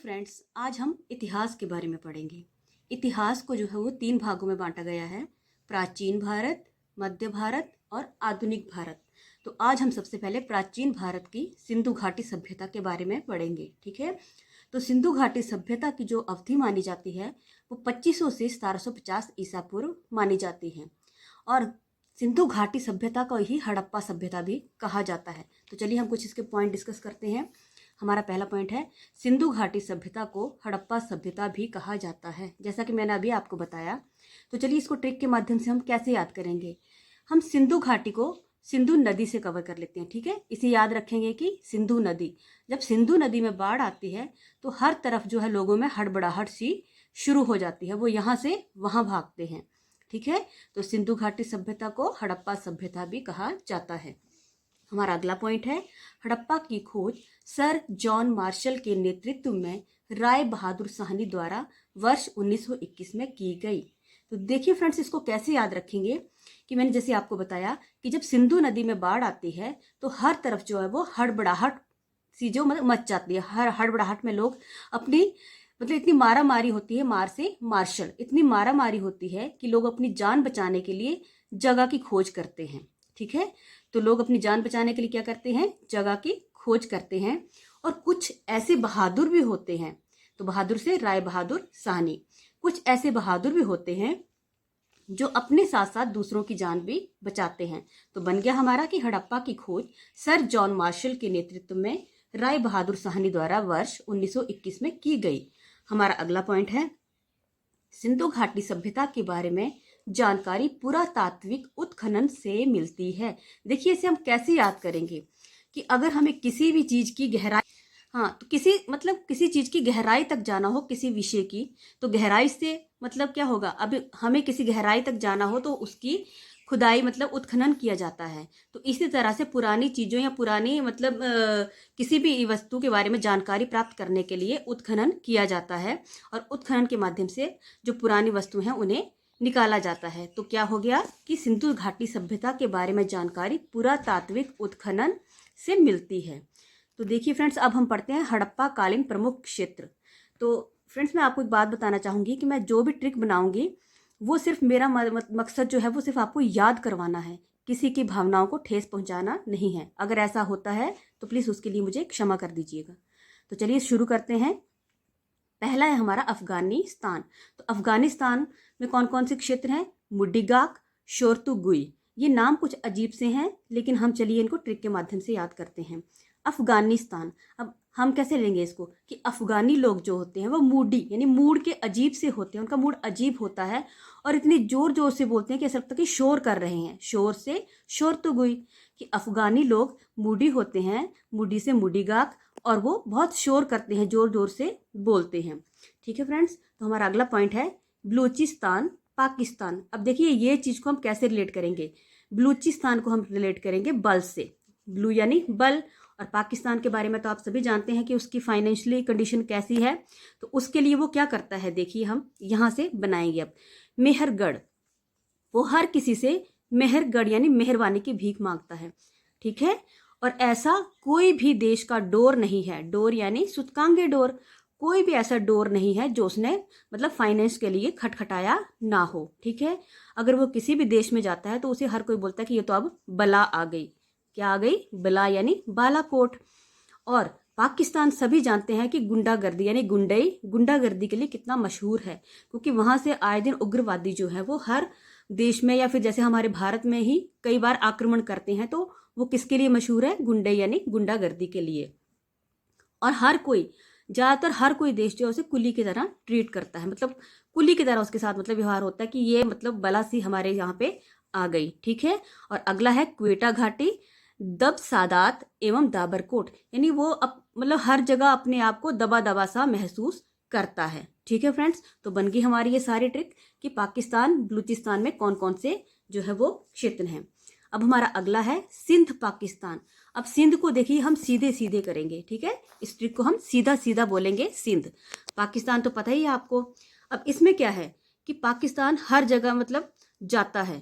Friends, आज हम इतिहास के बारे में पढ़ेंगे। इतिहास को जो है वो 3 भागों में बांटा गया है। प्राचीन भारत, मध्य भारत और आधुनिक भारत। तो आज हम सबसे पहले प्राचीन भारत की सिंधु घाटी सभ्यता के बारे में पढ़ेंगे। ठीक है। तो सिंधु घाटी सभ्यता की जो अवधि मानी जाती है वो 2500 से 1750 ईसा पूर्व मानी जाती है। और सिंधु घाटी सभ्यता को ही हड़प्पा सभ्यता भी कहा जाता है। तो चलिए हम कुछ इसके पॉइंट डिस्कस करते हैं। हमारा पहला पॉइंट है, सिंधु घाटी सभ्यता को हड़प्पा सभ्यता भी कहा जाता है, जैसा कि मैंने अभी आपको बताया। तो चलिए इसको ट्रिक के माध्यम से हम कैसे याद करेंगे। हम सिंधु घाटी को सिंधु नदी से कवर कर लेते हैं। ठीक है, इसे याद रखेंगे कि सिंधु नदी, जब सिंधु नदी में बाढ़ आती है तो हर तरफ जो है लोगों में हड़बड़ाहट सी शुरू हो जाती है, वो यहाँ से वहाँ भागते हैं। ठीक है, तो सिंधु घाटी सभ्यता को हड़प्पा सभ्यता भी कहा जाता है। हमारा अगला पॉइंट है, हड़प्पा की खोज सर जॉन मार्शल के नेतृत्व में राय बहादुर साहनी द्वारा वर्ष 1921 में की गई। तो देखिए फ्रेंड्स, इसको कैसे याद रखेंगे कि मैंने जैसे आपको बताया कि जब सिंधु नदी में बाढ़ आती है तो हर तरफ जो है वो हड़बड़ाहट सी जो मच जाती है। हर हड़बड़ाहट में लोग अपनी इतनी मारा मारी होती है, मार से मार्शल, इतनी मारा मारी होती है कि लोग अपनी जान बचाने के लिए जगह की खोज करते हैं। ठीक है, तो लोग अपनी जान बचाने के लिए क्या करते हैं, जगह की खोज करते हैं। और कुछ ऐसे बहादुर भी होते हैं, तो बहादुर से राय बहादुर साहनी, कुछ ऐसे बहादुर भी होते हैं जो अपने साथ साथ दूसरों की जान भी बचाते हैं। तो बन गया हमारा कि हड़प्पा की खोज सर जॉन मार्शल के नेतृत्व में राय बहादुर साहनी द्वारा वर्ष 1921 में की गई। हमारा अगला पॉइंट है, सिंधु घाटी सभ्यता के बारे में जानकारी पुरातात्विक उत्खनन से मिलती है। देखिए इसे हम कैसे याद करेंगे कि अगर हमें किसी भी चीज की गहराई, तो किसी चीज की गहराई तक जाना हो, किसी विषय की, तो गहराई से क्या होगा, अब हमें किसी गहराई तक जाना हो तो उसकी खुदाई उत्खनन किया जाता है। तो इसी तरह से पुरानी चीज़ों या पुरानी किसी भी वस्तु के बारे में जानकारी प्राप्त करने के लिए उत्खनन किया जाता है, और उत्खनन के माध्यम से जो पुरानी वस्तु हैं उन्हें निकाला जाता है। तो क्या हो गया कि सिंधु घाटी सभ्यता के बारे में जानकारी पुरातात्विक उत्खनन से मिलती है। तो देखिए फ्रेंड्स, अब हम पढ़ते हैं हड़प्पा कालीन प्रमुख क्षेत्र। तो फ्रेंड्स, मैं आपको एक बात बताना चाहूँगी कि मैं जो भी ट्रिक बनाऊँगी वो सिर्फ मेरा मकसद जो है वो सिर्फ आपको याद करवाना है, किसी की भावनाओं को ठेस पहुंचाना नहीं है। अगर ऐसा होता है तो प्लीज़ उसके लिए मुझे क्षमा कर दीजिएगा। तो चलिए शुरू करते हैं। पहला है हमारा अफगानिस्तान। तो अफगानिस्तान में कौन कौन से क्षेत्र हैं, मुडिगाक, शोरतुगुई। ये नाम कुछ अजीब से हैं, लेकिन हम चलिए इनको ट्रिक के माध्यम से याद करते हैं। अफगानिस्तान, अब हम कैसे लेंगे इसको कि अफगानी लोग जो होते हैं वो मूडी यानी मूड के अजीब से होते हैं, उनका मूड अजीब होता है और इतनी जोर जोर से बोलते हैं कि ऐसा लगता है कि शोर कर रहे हैं। शोर से शोरतुगुई, कि अफगानी लोग मूडी होते हैं, मूडी से मुडिगाक, और वो बहुत शोर करते हैं, जोर जोर से बोलते हैं। ठीक है फ्रेंड्स, तो हमारा अगला पॉइंट है बलूचिस्तान पाकिस्तान। अब देखिए ये चीज़ को हम कैसे रिलेट करेंगे। बलूचिस्तान को हम रिलेट करेंगे बल से, ब्लू यानी बल, और पाकिस्तान के बारे में तो आप सभी जानते हैं कि उसकी फाइनेंशियली कंडीशन कैसी है। तो उसके लिए वो क्या करता है, देखिए हम यहाँ से बनाएंगे। अब मेहरगढ़, वो हर किसी से मेहरगढ़ यानी मेहरबानी की भीख मांगता है। ठीक है, और ऐसा कोई भी देश का डोर नहीं है, डोर यानी सूचकांके डोर, कोई भी ऐसा डोर नहीं है जो उसने फाइनेंस के लिए खटखटाया ना हो। ठीक है, अगर वो किसी भी देश में जाता है तो उसे हर कोई बोलता है कि ये तो अब बला आ गई। क्या आ गई, बला यानी बालाकोट। और पाकिस्तान सभी जानते हैं कि गुंडागर्दी यानी गुंडागर्दी के लिए कितना मशहूर है, क्योंकि वहां से आए दिन उग्रवादी जो है वो हर देश में या फिर जैसे हमारे भारत में ही कई बार आक्रमण करते हैं। तो वो किसके लिए मशहूर है, गुंडे यानी गुंडागर्दी के लिए। और हर कोई, ज़्यादातर हर कोई देश जो है उसे कुली की तरह ट्रीट करता है, कुली की तरह उसके साथ व्यवहार होता है कि ये बला सी हमारे यहाँ पे आ गई। ठीक है, और अगला है क्वेटा घाटी, दब सादात एवं दाबरकोट, यानी वो हर जगह अपने आप को दबा दबा सा महसूस करता है। ठीक है फ्रेंड्स, तो बन गई हमारी ये सारी ट्रिक कि पाकिस्तान बलूचिस्तान में कौन कौन से जो है वो क्षेत्र हैं। अब हमारा अगला है सिंध पाकिस्तान। अब सिंध को देखिए हम सीधे सीधे करेंगे। ठीक है, इस ट्रिक को हम सीधा सीधा बोलेंगे सिंध। पाकिस्तान तो पता ही है आपको। अब इसमें क्या है कि पाकिस्तान हर जगह जाता है,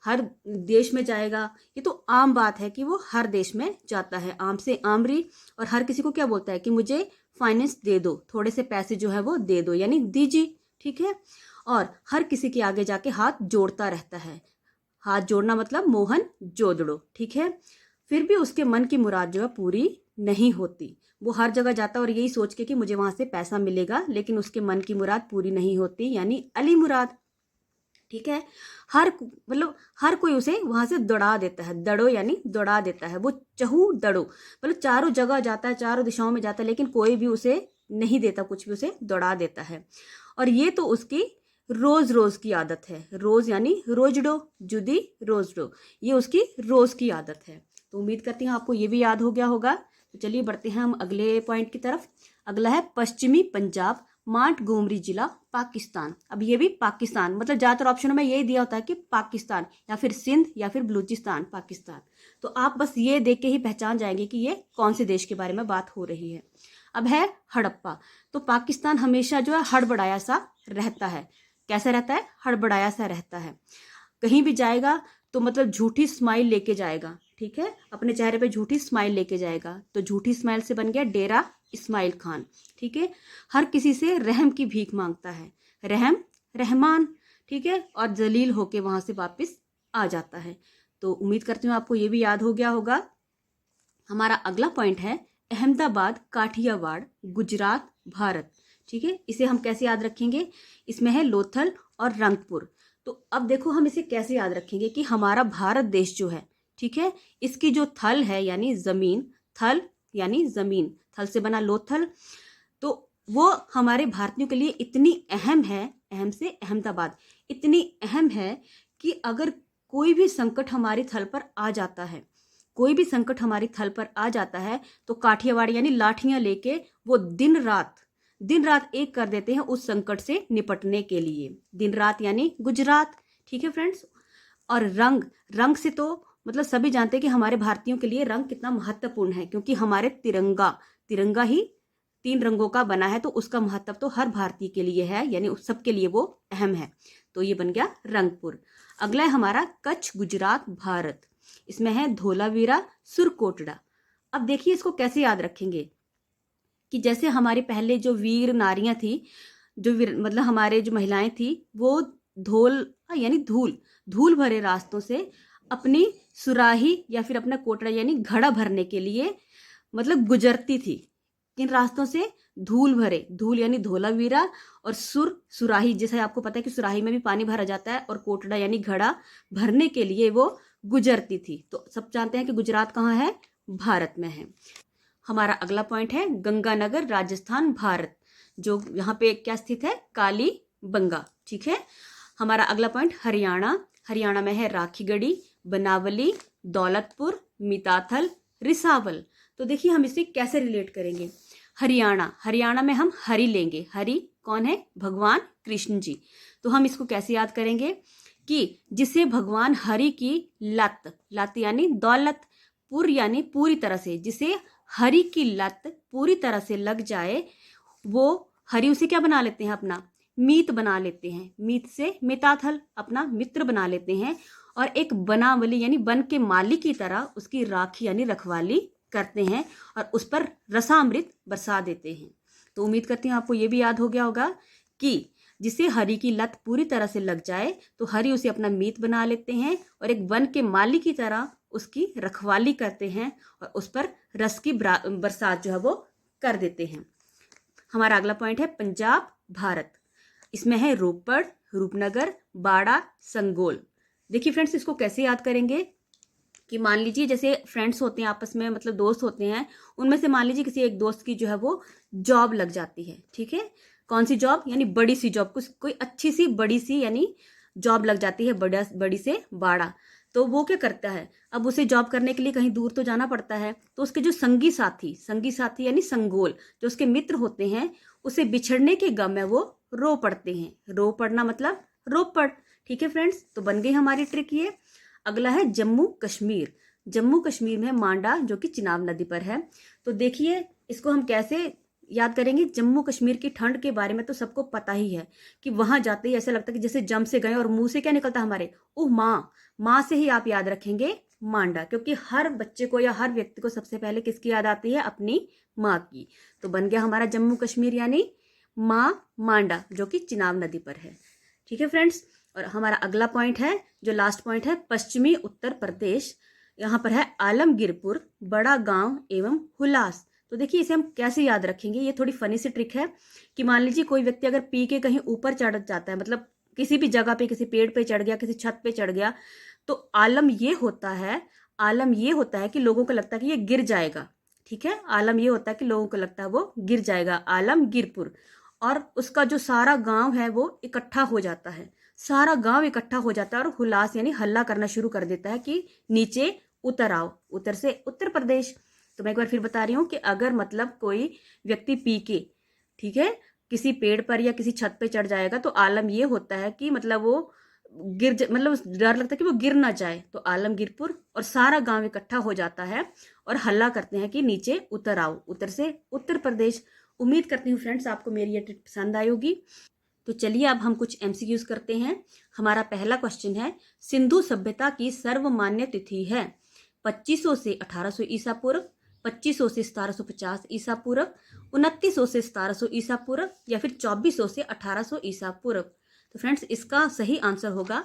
हर देश में जाएगा, ये तो आम बात है कि वो हर देश में जाता है, आम से आमरी, और हर किसी को क्या बोलता है कि मुझे फाइनेंस दे दो, थोड़े से पैसे जो है वो दे दो, यानी दीजिए, ठीक है। और हर किसी के आगे जाके हाथ जोड़ता रहता है। हाथ जोड़ना मतलब मोहन जोदड़ो, ठीक है। फिर भी उसके मन की मुराद जो है पूरी नहीं होती। वो हर जगह जाता और यही सोच के कि मुझे वहां से पैसा मिलेगा, लेकिन उसके मन की मुराद पूरी नहीं होती, यानी अली मुराद, ठीक है। हर कोई उसे वहां से दौड़ा देता है। दड़ो यानी दौड़ा देता है। वो चहू दड़ो मतलब चारों जगह जाता है, चारों दिशाओं में जाता है, लेकिन कोई भी उसे नहीं देता, कुछ भी उसे दौड़ा देता है। और ये तो उसकी रोज रोज की आदत है। रोज यानी रोजडो, जुदी रोजडो, ये उसकी रोज की आदत है। तो उम्मीद करती हूँ आपको ये भी याद हो गया होगा। तो चलिए बढ़ते हैं हम अगले पॉइंट की तरफ। अगला है पश्चिमी पंजाब, मांटगोमरी जिला, पाकिस्तान। अब ये भी पाकिस्तान, मतलब ज़्यादातर ऑप्शनों में यही दिया होता है कि पाकिस्तान या फिर सिंध या फिर बलूचिस्तान, पाकिस्तान। तो आप बस ये देख के ही पहचान जाएंगे कि ये कौन से देश के बारे में बात हो रही है। अब है हड़प्पा। तो पाकिस्तान हमेशा जो है हड़बड़ाया सा रहता है। कैसा रहता है? हड़बड़ाया सा रहता है। कहीं भी जाएगा तो मतलब झूठी स्माइल लेके जाएगा, ठीक है। अपने चेहरे पे झूठी स्माइल लेके जाएगा। तो झूठी स्माइल से बन गया डेरा इस्माइल खान, ठीक है। हर किसी से रहम की भीख मांगता है। रहम रहमान, ठीक है। और जलील होके वहां से वापस आ जाता है। तो उम्मीद करती हूँ आपको ये भी याद हो गया होगा। हमारा अगला पॉइंट है अहमदाबाद, काठियावाड़, गुजरात, भारत, ठीक है। इसे हम कैसे याद रखेंगे? इसमें है लोथल और रंगपुर। तो अब देखो हम इसे कैसे याद रखेंगे कि हमारा भारत देश जो है, ठीक है, इसकी जो थल है यानी जमीन, थल यानी जमीन, थल से बना लोथल, तो वो हमारे भारतीयों के लिए इतनी अहम है, अहम से अहमदाबाद, इतनी अहम है कि अगर कोई भी संकट हमारी थल पर आ जाता है, कोई भी संकट हमारी थल पर आ जाता है, तो काठियावाड़ यानी लाठियां लेके वो दिन रात एक कर देते हैं उस संकट से निपटने के लिए। दिन रात यानी गुजरात, ठीक है फ्रेंड्स। और रंग से तो मतलब सभी जानते हैं कि हमारे भारतीयों के लिए रंग कितना महत्वपूर्ण है, क्योंकि हमारे तिरंगा ही 3 रंगों का बना है, तो उसका महत्व तो हर भारतीय के लिए है, यानी सबके लिए वो अहम है। तो ये बन गया रंगपुर। अगला है हमारा कच्छ, गुजरात, भारत। इसमें है धोलावीरा, सुरकोटड़ा। अब देखिए इसको कैसे याद रखेंगे कि जैसे हमारी पहले जो वीर नारियां थी, मतलब हमारे जो महिलाएं थी, वो यानी धूल भरे रास्तों से अपनी सुराही या फिर अपना कोटड़ा यानी घड़ा भरने के लिए मतलब गुजरती थी। किन रास्तों से? धूल यानी धोलावीरा, और सुराही, जैसे आपको पता है कि सुराही में भी पानी भरा जाता है, और कोटड़ा यानी घड़ा भरने के लिए वो गुजरती थी। तो सब जानते हैं कि गुजरात कहाँ है? भारत में है। हमारा अगला पॉइंट है गंगानगर, राजस्थान, भारत, जो यहाँ पे क्या स्थित है? कालीबंगा, ठीक है। हमारा अगला पॉइंट हरियाणा में है राखीगढ़ी, बनावली, दौलतपुर, मिताथल, रिसावल। तो देखिए हम इसे कैसे रिलेट करेंगे। हरियाणा में हम हरि लेंगे। हरि कौन है? भगवान कृष्ण जी। तो हम इसको कैसे याद करेंगे कि जिसे भगवान हरि की लत यानी दौलत, पुर यानी पूरी तरह से, जिसे हरि की लत पूरी तरह से लग जाए, वो हरि उसे क्या बना लेते हैं? अपना मीत बना लेते हैं। मीत से मिताथल, अपना मित्र बना लेते हैं, और एक बनावली यानी वन के मालिक की तरह उसकी राखी यानी रखवाली करते हैं, और उस पर रसामृत बरसा देते हैं। तो उम्मीद करती हूँ आपको ये भी याद हो गया होगा कि जिसे हरि की लत पूरी तरह से लग जाए तो हरि उसे अपना मीत बना लेते हैं, और एक वन के मालिक की तरह उसकी रखवाली करते हैं, और उस पर रस की बरसात जो है वो कर देते हैं। हमारा अगला पॉइंट है पंजाब, भारत। इसमें है रोपड़, रूपनगर, बाड़ा, संगोल। देखिए फ्रेंड्स इसको कैसे याद करेंगे कि मान लीजिए जैसे फ्रेंड्स होते हैं आपस में, मतलब दोस्त होते हैं, उनमें से मान लीजिए किसी एक दोस्त की जो है वो जॉब लग जाती है, ठीक है। कौन सी जॉब? यानी बड़ी सी जॉब, कोई अच्छी सी बड़ी सी यानी जॉब लग जाती है, बड़ी से बाड़ा। तो वो क्या करता है? अब उसे जॉब करने के लिए कहीं दूर तो जाना पड़ता है, तो उसके जो संगी साथी यानी संगोल, जो उसके मित्र होते हैं, उसे बिछड़ने के गम में वो रो पड़ते हैं। रो पड़ना मतलब रोपड़, ठीक है फ्रेंड्स। तो बन गई हमारी ट्रिक ये। अगला है जम्मू कश्मीर में मांडा, जो कि चिनाब नदी पर है। तो देखिए इसको हम कैसे याद करेंगे जम्मू कश्मीर की ठंड के बारे में तो सबको पता ही है कि वहां जाते ही ऐसा लगता है कि जैसे जम से गए, और मुंह से क्या निकलता है हमारे, ओह माँ। माँ से ही आप याद रखेंगे मांडा, क्योंकि हर बच्चे को या हर व्यक्ति को सबसे पहले किसकी याद आती है, अपनी माँ की। तो बन गया हमारा जम्मू कश्मीर यानी माँ मांडा, जो कि चिनाब नदी पर है। ठीक है फ्रेंड्स, और हमारा अगला पॉइंट है, जो लास्ट पॉइंट है, पश्चिमी उत्तर प्रदेश। यहाँ पर है आलमगीरपुर, बड़ा गांव एवं हुलास। तो देखिए इसे हम कैसे याद रखेंगे, ये थोड़ी फनी सी ट्रिक है कि मान लीजिए कोई व्यक्ति अगर पी के कहीं ऊपर चढ़ जाता है, मतलब किसी भी जगह पे, किसी पेड़ पे चढ़ गया, किसी छत पे चढ़ गया, तो आलम ये होता है कि लोगों को लगता है कि ये गिर जाएगा। ठीक है, आलम ये होता है कि लोगों को लगता है वो गिर जाएगा, आलमगीरपुर। और उसका जो सारा गांव है वो इकट्ठा हो जाता है, सारा गांव इकट्ठा हो जाता है और हुलास यानी हल्ला करना शुरू कर देता है कि नीचे उतर आओ, उतर से उत्तर प्रदेश। तो मैं एक बार फिर बता रही हूँ कि अगर मतलब कोई व्यक्ति पी के, ठीक है, किसी पेड़ पर या किसी छत पे चढ़ जाएगा, तो आलम ये होता है कि मतलब वो मतलब डर लगता है कि वो गिर ना जाए, तो आलमगीरपुर, और सारा गांव इकट्ठा हो जाता है और हल्ला करते हैं कि नीचे उतर आओ, उतर से उत्तर प्रदेश। उम्मीद करती हूँ फ्रेंड्स आपको मेरी ये टिप पसंद आई होगी। तो चलिए अब हम कुछ एमसीक्यूज करते हैं। हमारा पहला क्वेश्चन है, सिंधु सभ्यता की सर्वमान्य तिथि है 2500 से 1800 ईसा पूर्व, 2500 से 1750 ईसा पूर्व, 2900 से 1700 ईसा पूर्व, या फिर 2400 से 1800 ईसा पूर्व। तो फ्रेंड्स इसका सही आंसर होगा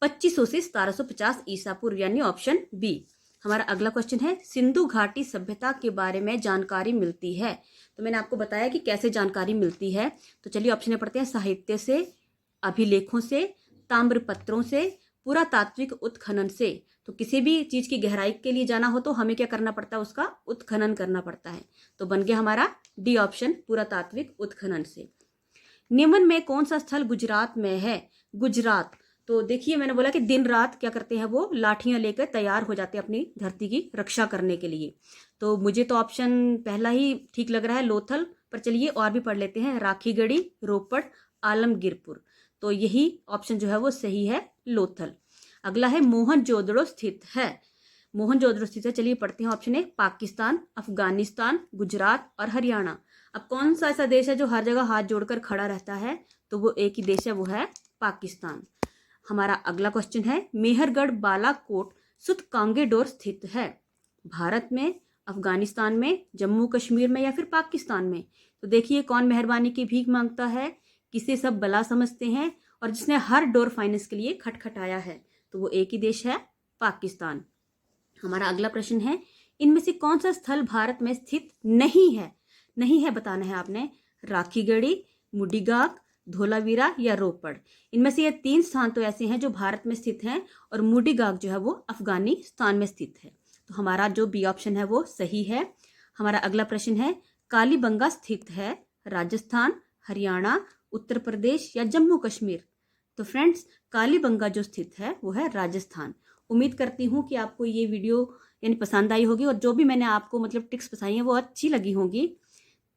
2500 से 1750 ईसा पूर्व, यानी ऑप्शन बी। हमारा अगला क्वेश्चन है, सिंधु घाटी सभ्यता के बारे में जानकारी मिलती है। तो मैंने आपको बताया कि कैसे जानकारी मिलती है। तो चलिए ऑप्शन पढ़ते हैं, साहित्य से, अभिलेखों से, ताम्रपत्रों से, पुरातात्विक उत्खनन से। तो किसी भी चीज की गहराई के लिए जाना हो तो हमें क्या करना पड़ता है, उसका उत्खनन करना पड़ता है। तो बन गया हमारा डी ऑप्शन, पुरातात्विक उत्खनन से। निम्न में कौन सा स्थल गुजरात में है, गुजरात। तो देखिए मैंने बोला कि दिन रात क्या करते हैं, वो लाठियां लेकर तैयार हो जाते हैं अपनी धरती की रक्षा करने के लिए। तो मुझे तो ऑप्शन पहला ही ठीक लग रहा है, लोथल। पर चलिए और भी पढ़ लेते हैं, राखीगढ़ी, रोपड़, आलमगीरपुर। तो यही ऑप्शन जो है वो सही है, लोथल। अगला है, मोहनजोदड़ो स्थित है, मोहनजोदड़ो स्थित है। चलिए पढ़ते हैं, ऑप्शन ए, पाकिस्तान, अफगानिस्तान, गुजरात और हरियाणा। अब कौन सा ऐसा देश है जो हर जगह हाथ जोड़कर खड़ा रहता है, तो वो एक ही देश है, वो है पाकिस्तान। हमारा अगला क्वेश्चन है, मेहरगढ़ बालाकोट सुतकांगेडोर स्थित है, भारत में, अफगानिस्तान में, जम्मू कश्मीर में, या फिर पाकिस्तान में। तो देखिए कौन मेहरबानी की भीख मांगता है, किसे सब बला समझते हैं, और जिसने हर डोर फाइनेंस के लिए खटखटाया है, तो वो एक ही देश है, पाकिस्तान। हमारा अगला प्रश्न है, इनमें से कौन सा स्थल भारत में स्थित नहीं है, नहीं है बताना है आपने, राखीगढ़ी, मुडिगाग, धोलावीरा या रोपड़। इनमें से ये 3 स्थान तो ऐसे हैं जो भारत में स्थित हैं, और मुडिगाग जो है वो अफगानिस्तान में स्थित है। तो हमारा जो बी ऑप्शन है वो सही है। हमारा अगला प्रश्न है, कालीबंगा स्थित है राजस्थान, हरियाणा, उत्तर प्रदेश या जम्मू कश्मीर। तो फ्रेंड्स कालीबंगा जो स्थित है वो है राजस्थान। उम्मीद करती हूँ कि आपको ये वीडियो यानी पसंद आई होगी, और जो भी मैंने आपको मतलब टिप्स बताई हैं वो अच्छी लगी होंगी।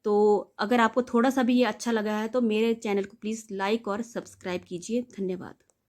तो अगर आपको थोड़ा सा भी ये अच्छा लगा है तो मेरे चैनल को प्लीज़ लाइक और सब्सक्राइब कीजिए। धन्यवाद।